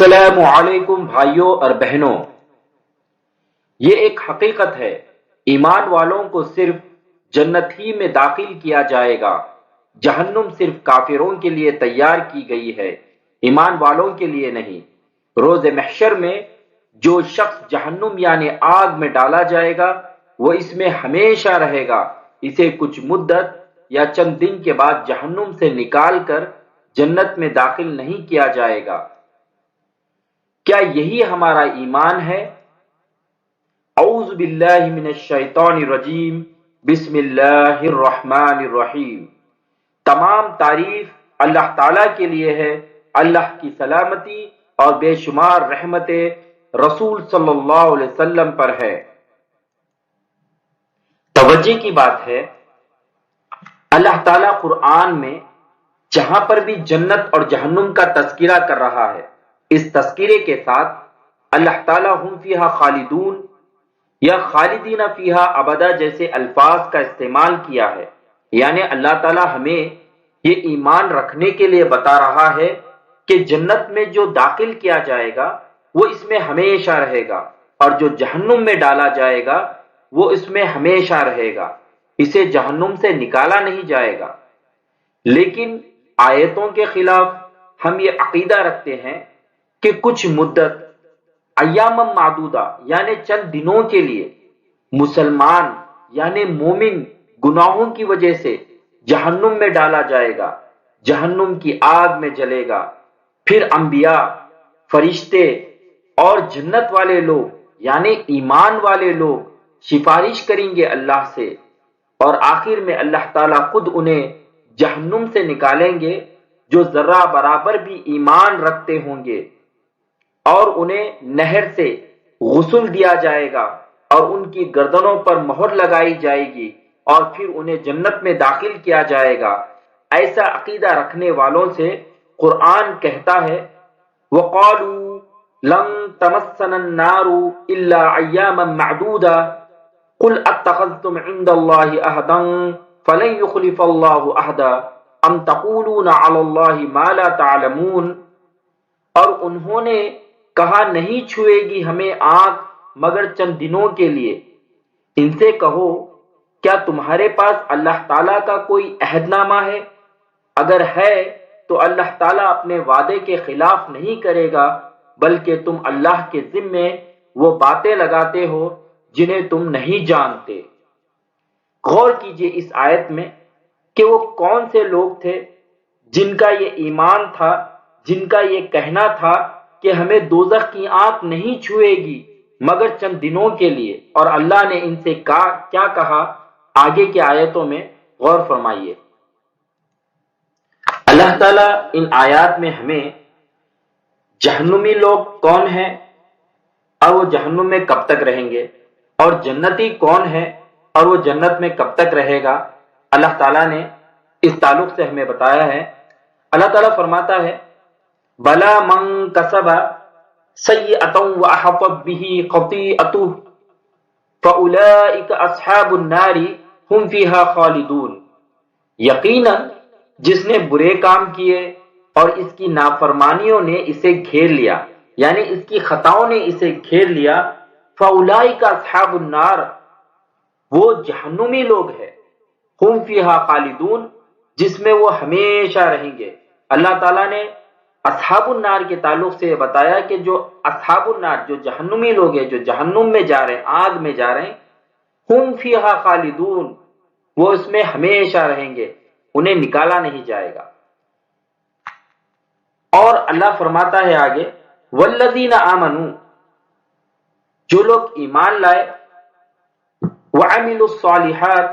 السلام علیکم بھائیوں اور بہنوں، یہ ایک حقیقت ہے، ایمان والوں کو صرف جنت ہی میں داخل کیا جائے گا۔ جہنم صرف کافروں کے لیے تیار کی گئی ہے، ایمان والوں کے لیے نہیں۔ روز محشر میں جو شخص جہنم یعنی آگ میں ڈالا جائے گا وہ اس میں ہمیشہ رہے گا، اسے کچھ مدت یا چند دن کے بعد جہنم سے نکال کر جنت میں داخل نہیں کیا جائے گا۔ کیا یہی ہمارا ایمان ہے؟ اعوذ باللہ من الشیطان الرجیم، بسم اللہ الرحمن الرحیم۔ تمام تعریف اللہ تعالیٰ کے لیے ہے، اللہ کی سلامتی اور بے شمار رحمتیں رسول صلی اللہ علیہ وسلم پر ہے۔ توجہ کی بات ہے، اللہ تعالیٰ قرآن میں جہاں پر بھی جنت اور جہنم کا تذکرہ کر رہا ہے، اس تذکرے کے ساتھ اللہ تعالیٰ ہم فیہا خالدون یا خالدین فیہا ابدا جیسے الفاظ کا استعمال کیا ہے، یعنی اللہ تعالیٰ ہمیں یہ ایمان رکھنے کے لیے بتا رہا ہے کہ جنت میں جو داخل کیا جائے گا وہ اس میں ہمیشہ رہے گا، اور جو جہنم میں ڈالا جائے گا وہ اس میں ہمیشہ رہے گا، اسے جہنم سے نکالا نہیں جائے گا۔ لیکن آیتوں کے خلاف ہم یہ عقیدہ رکھتے ہیں کہ کچھ مدت ایام معدودہ یعنی چند دنوں کے لیے مسلمان یعنی مومن گناہوں کی وجہ سے جہنم میں ڈالا جائے گا، جہنم کی آگ میں جلے گا، پھر انبیاء، فرشتے اور جنت والے لوگ یعنی ایمان والے لوگ سفارش کریں گے اللہ سے، اور آخر میں اللہ تعالیٰ خود انہیں جہنم سے نکالیں گے جو ذرہ برابر بھی ایمان رکھتے ہوں گے، اور انہیں نہر سے غسل دیا جائے گا اور ان کی گردنوں پر مہر لگائی جائے گی، اور پھر انہیں جنت میں داخل کیا جائے گا۔ ایسا عقیدہ رکھنے والوں سے قرآن کہتا ہے وَقَالُوا لَن تَمَسَّنَا النَّارُ إِلَّا أَيَّامًا مَّعْدُودَةً قُلْ أَتَّخَذْتُمْ عِندَ اللَّهِ عَهْدًا فَلَن يُخْلِفَ اللَّهُ عَهْدَهُ أَمْ تَقُولُونَ عَلَى اللَّهِ مَا لَا تَعْلَمُونَ۔ اور انہوں نے کہا نہیں چھوئے گی ہمیں آگ مگر چند دنوں کے لیے۔ ان سے کہو کیا تمہارے پاس اللہ تعالیٰ کا کوئی عہد نامہ ہے؟ اگر ہے تو اللہ تعالیٰ اپنے وعدے کے خلاف نہیں کرے گا، بلکہ تم اللہ کے ذمے وہ باتیں لگاتے ہو جنہیں تم نہیں جانتے۔ غور کیجئے اس آیت میں کہ وہ کون سے لوگ تھے جن کا یہ ایمان تھا، جن کا یہ کہنا تھا کہ ہمیں دوزخ کی آنکھ نہیں چھوئے گی مگر چند دنوں کے لیے، اور اللہ نے ان سے کیا کہا آگے کی آیتوں میں غور فرمائیے۔ اللہ تعالیٰ ان آیات میں ہمیں جہنمی لوگ کون ہیں اور وہ جہنم میں کب تک رہیں گے، اور جنتی کون ہے اور وہ جنت میں کب تک رہے گا، اللہ تعالیٰ نے اس تعلق سے ہمیں بتایا ہے۔ اللہ تعالیٰ فرماتا ہے بلا من کسب سیئۃ واحاطت بہ خطیئتہ فاولئک اصحاب النار ہم فیہا خالدون۔ یقیناً جس نے برے کام کیے اور اس کی نافرمانیوں نے اسے گھیر لیا، یعنی اس کی خطاؤں نے اسے گھیر لیا، فاولئک اصحاب النار، وہ جہنمی لوگ ہیں، ہم فیہا خالدون، جس میں وہ ہمیشہ رہیں گے۔ اللہ تعالیٰ نے اصحاب النار کے تعلق سے یہ بتایا کہ جو اصحاب النار، جو جہنمی لوگ ہیں، جو جہنم میں جا رہے ہیں، آگ میں جا رہے ہیں، ہم فیہا خالدون، وہ اس میں ہمیشہ رہیں گے، انہیں نکالا نہیں جائے گا۔ اور اللہ فرماتا ہے آگے والذین آمنوا، جو لوگ ایمان لائے، وعملوا الصالحات،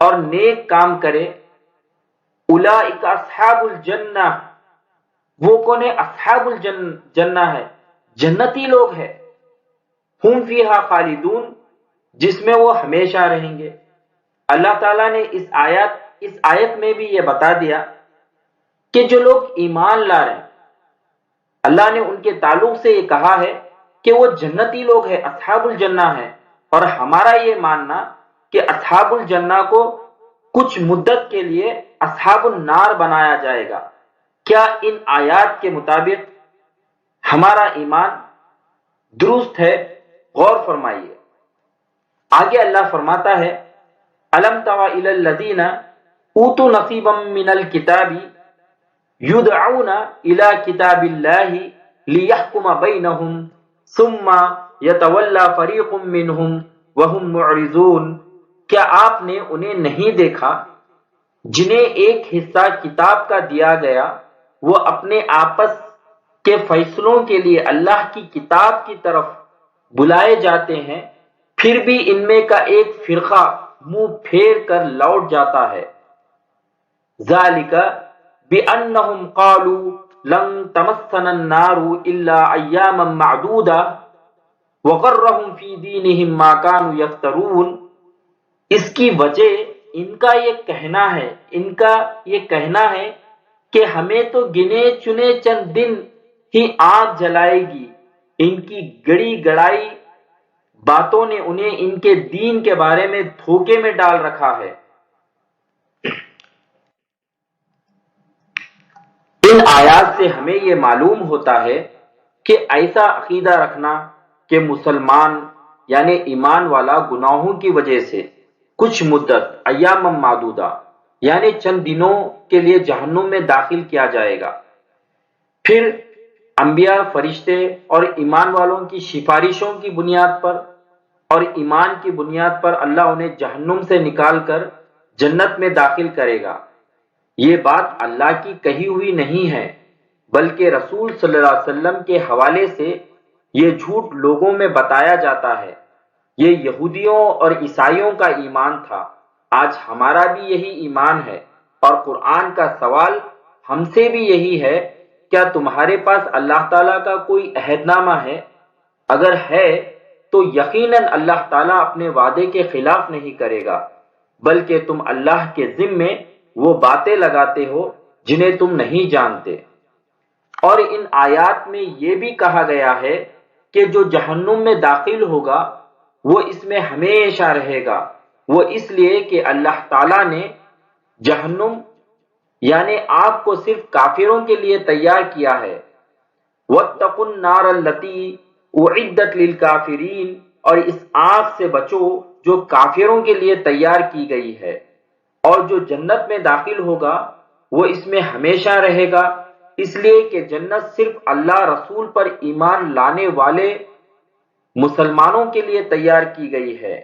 اور نیک کام کرے، اولئک اصحاب الجنہ، وہ کون ہے؟ اصحاب الجنہ ہے، جنتی لوگ ہیں، ہم فیہا خالدون، جس میں وہ ہمیشہ رہیں گے۔ اللہ تعالیٰ نے اس آیت میں بھی یہ بتا دیا کہ جو لوگ ایمان لا رہے ہیں، اللہ نے ان کے تعلق سے یہ کہا ہے کہ وہ جنتی لوگ ہیں، اصحاب الجنہ ہیں، اور ہمارا یہ ماننا کہ اصحاب الجنہ کو کچھ مدت کے لیے اصحاب النار بنایا جائے گا، کیا ان آیات کے مطابق ہمارا ایمان درست ہے، غور فرمائیے۔ آگے اللہ فرماتا ہے الم تر الی الذین اوتوا نصیبا من الکتاب یدعون الی کتاب اللہ لیحکم بینہم ثم یتولی فریق منہم وہم معرضون۔ کیا آپ نے انہیں نہیں دیکھا جنہیں ایک حصہ کتاب کا دیا گیا، وہ اپنے آپس کے فیصلوں کے لیے اللہ کی کتاب کی طرف بلائے جاتے ہیں، پھر بھی ان میں کا ایک فرقہ منہ پھیر کر لوٹ جاتا ہے۔ ذالک بأنہم قالوا لن تمسنا النار الا ایاما معدودہ وغرہم فی دینہم ما کانوا یفترون۔ اس کی وجہ ان کا یہ کہنا ہے کہ ہمیں تو گنے چنے چند دن ہی آگ جلائے گی۔ ان کی گڑی گڑائی باتوں نے انہیں ان کے دین کے بارے میں دھوکے میں ڈال رکھا ہے۔ ان آیات سے ہمیں یہ معلوم ہوتا ہے کہ ایسا عقیدہ رکھنا کہ مسلمان یعنی ایمان والا گناہوں کی وجہ سے کچھ مدت ایام معدودہ یعنی چند دنوں کے لیے جہنم میں داخل کیا جائے گا، پھر انبیاء، فرشتے اور ایمان والوں کی سفارشوں کی بنیاد پر اور ایمان کی بنیاد پر اللہ انہیں جہنم سے نکال کر جنت میں داخل کرے گا، یہ بات اللہ کی کہی ہوئی نہیں ہے، بلکہ رسول صلی اللہ علیہ وسلم کے حوالے سے یہ جھوٹ لوگوں میں بتایا جاتا ہے۔ یہ یہودیوں اور عیسائیوں کا ایمان تھا، آج ہمارا بھی یہی ایمان ہے، اور قرآن کا سوال ہم سے بھی یہی ہے، کیا تمہارے پاس اللہ تعالیٰ کا کوئی عہد نامہ ہے؟ اگر ہے تو یقیناً اللہ تعالیٰ اپنے وعدے کے خلاف نہیں کرے گا، بلکہ تم اللہ کے ذمے وہ باتیں لگاتے ہو جنہیں تم نہیں جانتے۔ اور ان آیات میں یہ بھی کہا گیا ہے کہ جو جہنم میں داخل ہوگا وہ اس میں ہمیشہ رہے گا، وہ اس لیے کہ اللہ تعالیٰ نے جہنم یعنی آگ کو صرف کافروں کے لیے تیار کیا ہے۔ وَاتَّقُوا النَّارَ الَّتِي أُعِدَّتْ لِلْكَافِرِينَ، اور اس آگ سے بچو جو کافروں کے لیے تیار کی گئی ہے۔ اور جو جنت میں داخل ہوگا وہ اس میں ہمیشہ رہے گا، اس لیے کہ جنت صرف اللہ رسول پر ایمان لانے والے مسلمانوں کے لیے تیار کی گئی ہے۔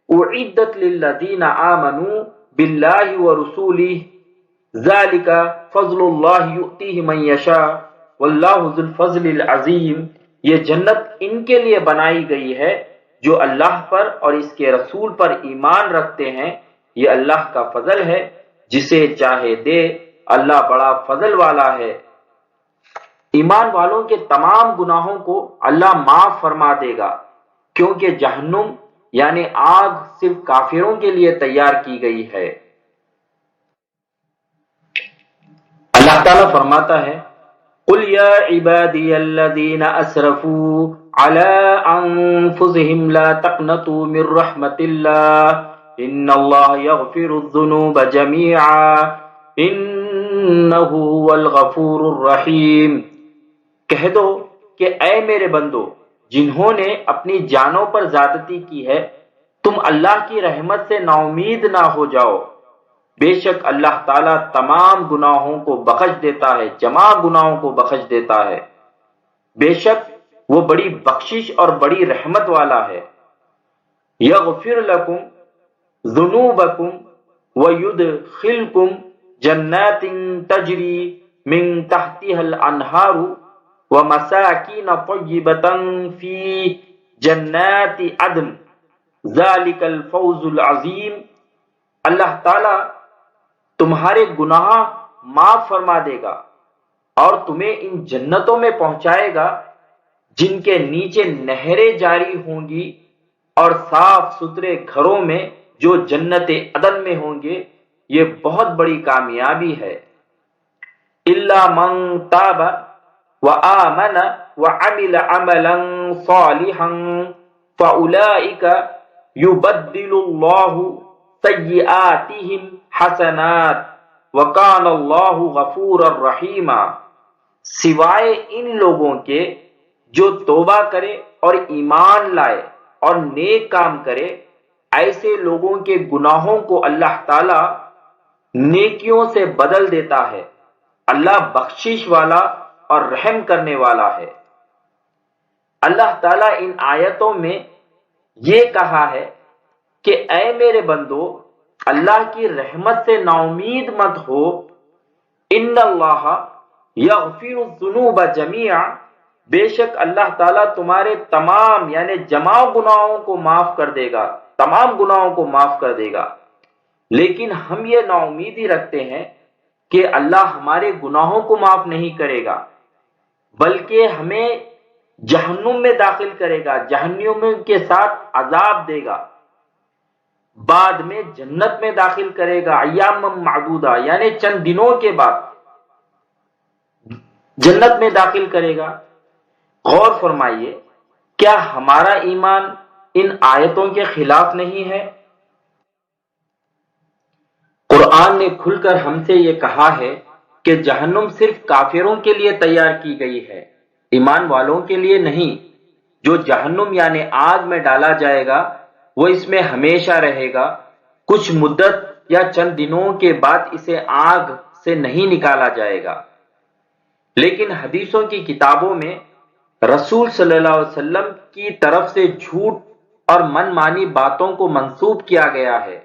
اعدت للذین آمنوا باللہ ورسولہ ذالک فضل اللہ یؤتیہ من یشاء واللہ ذو الفضل العظیم۔ یہ جنت ان کے لیے بنائی گئی ہے جو اللہ پر اور اس کے رسول پر ایمان رکھتے ہیں، یہ اللہ کا فضل ہے، جسے چاہے دے، اللہ بڑا فضل والا ہے۔ ایمان والوں کے تمام گناہوں کو اللہ معاف فرما دے گا، کیونکہ جہنم یعنی آگ صرف کافروں کے لیے تیار کی گئی ہے۔ اللہ تعالیٰ فرماتا ہے قُلْ يَا عِبَادِيَ الَّذِينَ أَسْرَفُوا عَلَىٰ أَنفُسِهِمْ لَا تَقْنَطُوا مِن رَحْمَةِ اللَّهِ إِنَّ اللَّهَ يَغْفِرُ الذُّنُوبَ جَمِيعًا إِنَّهُ هُوَ الْغَفُورُ الرَّحِيمُ۔ کہہ دو کہ اے میرے بندو جنہوں نے اپنی جانوں پر زیادتی کی ہے، تم اللہ کی رحمت سے نا امید نہ ہو جاؤ، بے شک اللہ تعالیٰ تمام گناہوں کو بخش دیتا ہے، جمع گناہوں کو بخش دیتا ہے، بے شک وہ بڑی بخشش اور بڑی رحمت والا ہے۔ یغفر لکم ذنوبکم ویدخلکم جنات تجری من تحتها الانہار ومساکین طیبۃ فی جنات عدن ذالک الفوز العظیم۔ اللہ تعالیٰ تمہارے گناہ معاف فرما دے گا اور تمہیں ان جنتوں میں پہنچائے گا جن کے نیچے نہریں جاری ہوں گی، اور صاف ستھرے گھروں میں جو جنت عدن میں ہوں گے، یہ بہت بڑی کامیابی ہے۔ الا من تاب وآمن وعمل عملا صالحا فأولئک یبدل اللہ سیئاتہم حسنات وکان اللہ غفورا رحیما۔ سوائے ان لوگوں کے جو توبہ کرے اور ایمان لائے اور نیک کام کرے، ایسے لوگوں کے گناہوں کو اللہ تعالی نیکیوں سے بدل دیتا ہے۔ اللہ بخشش والا اور رحم کرنے والا ہے۔ اللہ تعالیٰ ان آیتوں میں یہ کہا ہے کہ اے میرے بندو، اللہ کی رحمت سے نا امید مت ہو۔ ان اللہ یغفر الذنوب جميعا، بے شک اللہ تعالیٰ تمہارے تمام یعنی جمع گناہوں کو معاف کر دے گا، تمام گناہوں کو معاف کر دے گا۔ لیکن ہم یہ نا امیدی رکھتے ہیں کہ اللہ ہمارے گناہوں کو معاف نہیں کرے گا، بلکہ ہمیں جہنم میں داخل کرے گا، جہنم کے ساتھ عذاب دے گا، بعد میں جنت میں داخل کرے گا، ایام معدودہ یعنی چند دنوں کے بعد جنت میں داخل کرے گا۔ غور فرمائیے، کیا ہمارا ایمان ان آیتوں کے خلاف نہیں ہے؟ قرآن نے کھل کر ہم سے یہ کہا ہے کہ جہنم صرف کافروں کے لیے تیار کی گئی ہے، ایمان والوں کے لیے نہیں۔ جو جہنم یعنی آگ میں ڈالا جائے گا وہ اس میں ہمیشہ رہے گا، کچھ مدت یا چند دنوں کے بعد اسے آگ سے نہیں نکالا جائے گا۔ لیکن حدیثوں کی کتابوں میں رسول صلی اللہ علیہ وسلم کی طرف سے جھوٹ اور من مانی باتوں کو منسوب کیا گیا ہے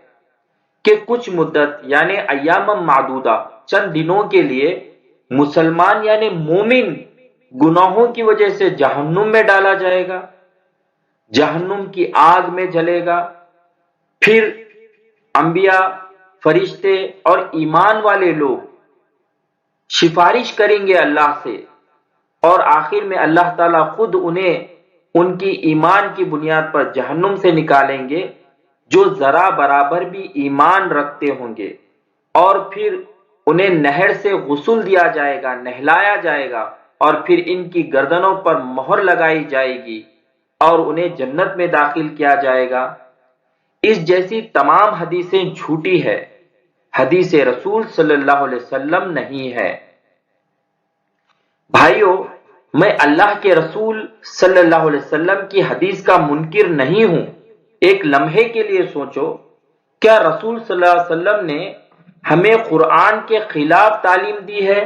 کہ کچھ مدت یعنی ایام معدودہ چند دنوں کے لیے مسلمان یعنی مومن گناہوں کی وجہ سے جہنم میں ڈالا جائے گا، جہنم کی آگ میں جلے گا۔ پھر انبیاء، فرشتے اور ایمان والے لوگ سفارش کریں گے اللہ سے، اور آخر میں اللہ تعالیٰ خود انہیں ان کی ایمان کی بنیاد پر جہنم سے نکالیں گے جو ذرا برابر بھی ایمان رکھتے ہوں گے، اور پھر انہیں نہر سے غسل دیا جائے گا، نہلایا جائے گا، اور پھر ان کی گردنوں پر مہر لگائی جائے گی اور انہیں جنت میں داخل کیا جائے گا۔ اس جیسی تمام حدیثیں جھوٹی ہے، حدیث رسول صلی اللہ علیہ وسلم نہیں ہے۔ بھائیو، میں اللہ کے رسول صلی اللہ علیہ وسلم کی حدیث کا منکر نہیں ہوں۔ ایک لمحے کے لیے سوچو، کیا رسول صلی اللہ علیہ وسلم نے ہمیں قرآن کے خلاف تعلیم دی ہے؟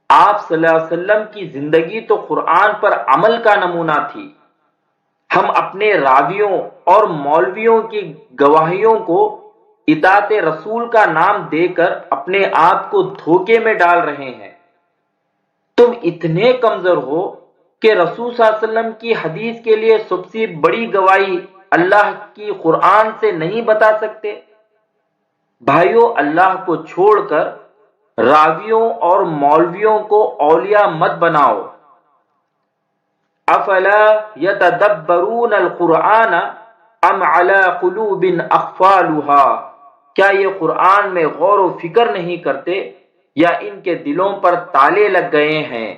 آپ صلی اللہ علیہ وسلم کی زندگی تو قرآن پر عمل کا نمونہ تھی۔ ہم اپنے راویوں اور مولویوں کی گواہیوں کو اطاعت رسول کا نام دے کر اپنے آپ کو دھوکے میں ڈال رہے ہیں۔ تم اتنے کمزور ہو کہ رسول صلی اللہ علیہ وسلم کی حدیث کے لیے سب سے بڑی گواہی اللہ کی قرآن سے نہیں بتا سکتے؟ بھائیو، اللہ کو چھوڑ کر راویوں اور مولویوں کو اولیاء مت بناؤ۔ افلا یتدبرون القرآن ام علی قلوب اقفالها، کیا یہ قرآن میں غور و فکر نہیں کرتے یا ان کے دلوں پر تالے لگ گئے ہیں؟